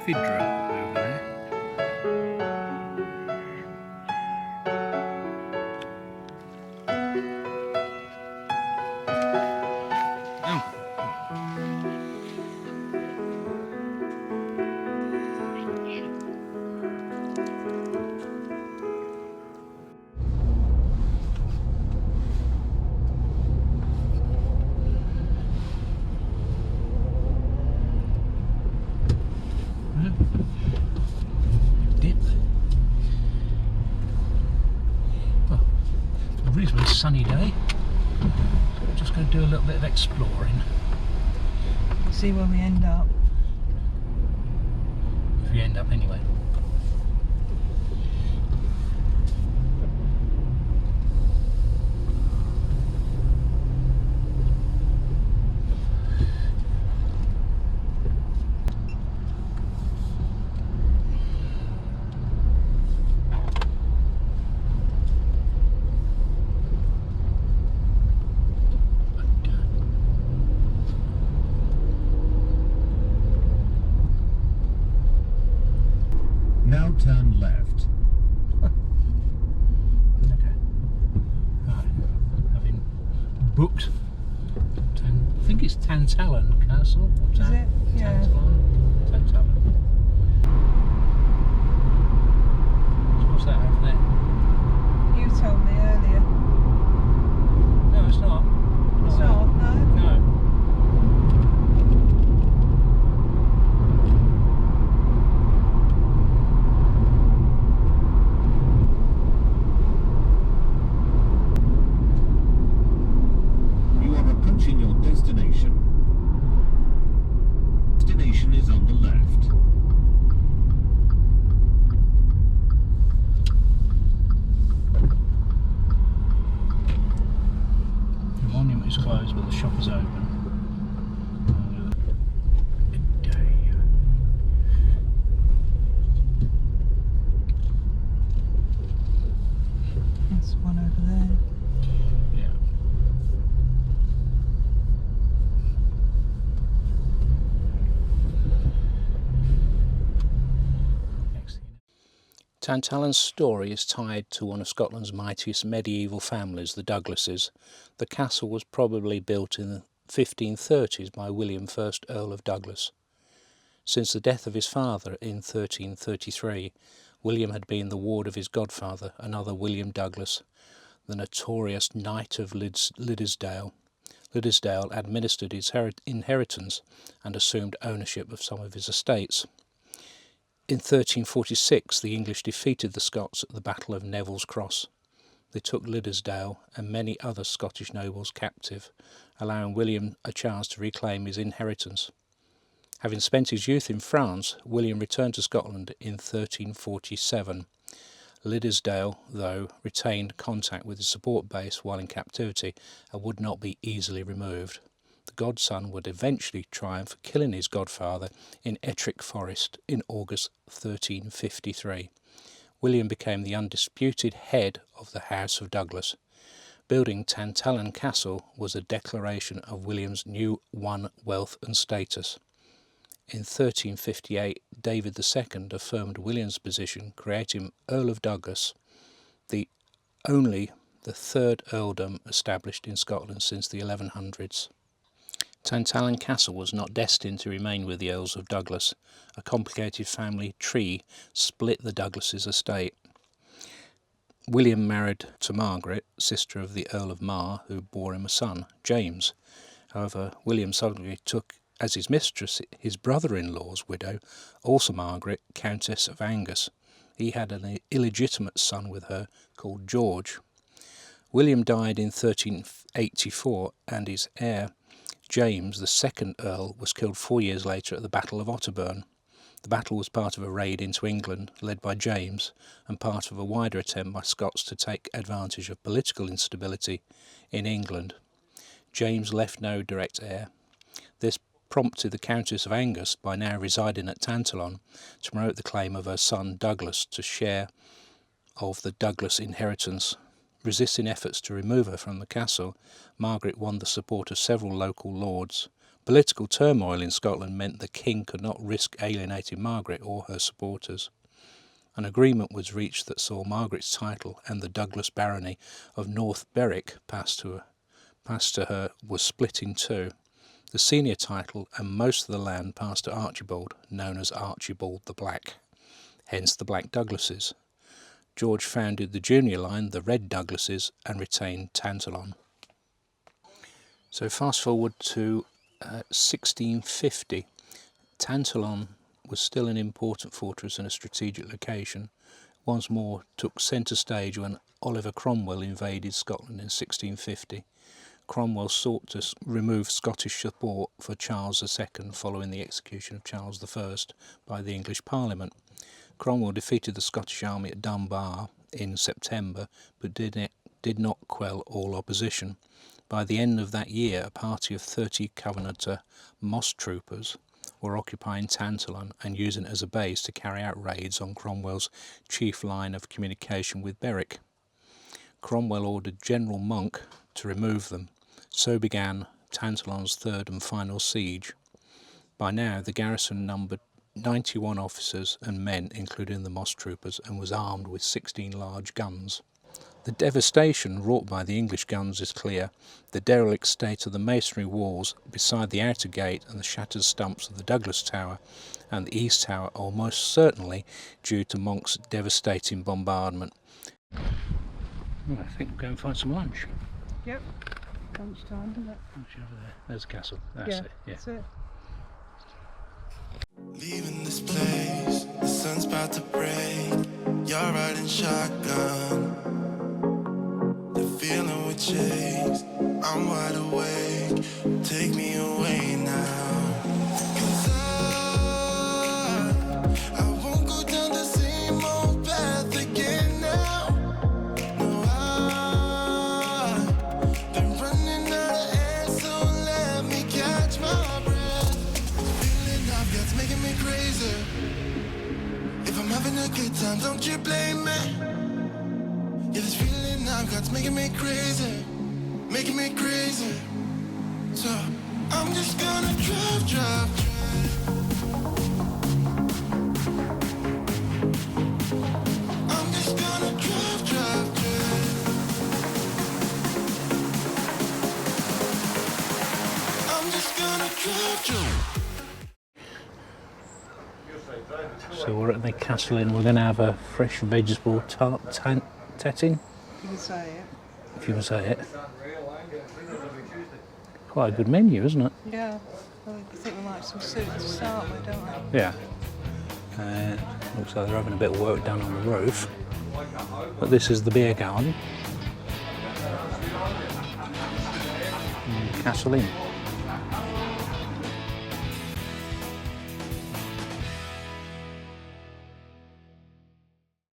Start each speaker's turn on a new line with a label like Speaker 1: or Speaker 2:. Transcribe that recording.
Speaker 1: Vidra over there. Reasonably sunny day. Just going to do a little bit of exploring.
Speaker 2: See where we end up.
Speaker 1: If we end up anyway.
Speaker 3: Now turn left.
Speaker 1: Okay. Right. Having booked. I think it's Tantallon Castle.
Speaker 2: Is it? Yeah.
Speaker 1: Tantallon. What's that over there?
Speaker 2: You told me earlier.
Speaker 1: No, it's not.
Speaker 2: It's not, no?
Speaker 1: No.
Speaker 3: Approaching your destination. Destination is on the left.
Speaker 1: The monument is closed, but the shop is open.
Speaker 2: There's one over there.
Speaker 1: Tantallon's story is tied to one of Scotland's mightiest medieval families, the Douglases. The castle was probably built in the 1530s by William, 1st Earl of Douglas. Since the death of his father in 1333, William had been the ward of his godfather, another William Douglas, the notorious Knight of Liddesdale. Liddesdale administered his inheritance and assumed ownership of some of his estates. In 1346, the English defeated the Scots at the Battle of Neville's Cross. They took Liddesdale and many other Scottish nobles captive, allowing William a chance to reclaim his inheritance. Having spent his youth in France, William returned to Scotland in 1347. Liddesdale, though, retained contact with his support base while in captivity and would not be easily removed. The godson would eventually triumph, killing his godfather in Ettrick Forest in August 1353. William became the undisputed head of the House of Douglas. Building Tantallon Castle was a declaration of William's new won wealth and status. In 1358, David II affirmed William's position, creating him Earl of Douglas, the third earldom established in Scotland since the 1100s. Tantallon Castle was not destined to remain with the Earls of Douglas. A complicated family tree split the Douglases' estate. William married to Margaret, sister of the Earl of Myer, who bore him a son, James. However, William suddenly took as his mistress his brother-in-law's widow, also Margaret, Countess of Angus. He had an illegitimate son with her called George. William died in 1384 and his heir, James, the second Earl, was killed 4 years later at the Battle of Otterburn. The battle was part of a raid into England led by James and part of a wider attempt by Scots to take advantage of political instability in England. James left no direct heir. This prompted the Countess of Angus, by now residing at Tantallon, to promote the claim of her son Douglas to share of the Douglas inheritance. Resisting efforts to remove her from the castle, Margaret won the support of several local lords, Political turmoil in Scotland meant the king could not risk alienating Margaret or her supporters. An agreement was reached that saw Margaret's title and the Douglas barony of North Berwick passed to her was split in two. The senior title and most of the land passed to Archibald, known as Archibald the Black, hence the Black Douglases. George founded the junior line, the Red Douglases, and retained Tantallon. So fast forward to 1650. Tantallon was still an important fortress and a strategic location. Once more took centre stage when Oliver Cromwell invaded Scotland in 1650. Cromwell sought to remove Scottish support for Charles II following the execution of Charles I by the English Parliament. Cromwell defeated the Scottish army at Dunbar in September, but did not quell all opposition. By the end of that year, a party of 30 Covenanter moss troopers were occupying Tantallon and using it as a base to carry out raids on Cromwell's chief line of communication with Berwick. Cromwell ordered General Monk to remove them. So began Tantallon's third and final siege. By now, the garrison numbered 91 officers and men, including the moss troopers, and was armed with 16 large guns. The devastation wrought by the English guns is clear. The derelict state of the masonry walls beside the outer gate and the shattered stumps of the Douglas Tower and the East Tower are almost certainly due to Monk's devastating bombardment. Well, I think we'll go and find some lunch.
Speaker 2: Yep. Lunchtime, isn't it?
Speaker 1: Lunch over there. There's the castle. That's it. Yeah.
Speaker 2: That's it.
Speaker 4: Leaving this place, the sun's about to break. You're riding shotgun. The feeling we chase, I'm wide awake. Take me away now. 'Cause I won't go down the same old path again now. No, I've been running out of air, so let me catch my breath. Feeling I've got's making me crazy. If I'm having a good time, don't you blame me. Yeah, this feeling I've got's making me crazy, making me crazy. So I'm just gonna drive. I'm just gonna drive. I'm just gonna drive.
Speaker 1: So we're at the castle inn. We're going to have a fresh vegetable tetting,
Speaker 2: You can say it.
Speaker 1: if you can say it. Quite a good menu, isn't it?
Speaker 2: Yeah. Well, I think we like some soup to start with, don't we?
Speaker 1: Yeah. Looks like they're having a bit of work done on the roof. But this is the beer garden. Castle Inn.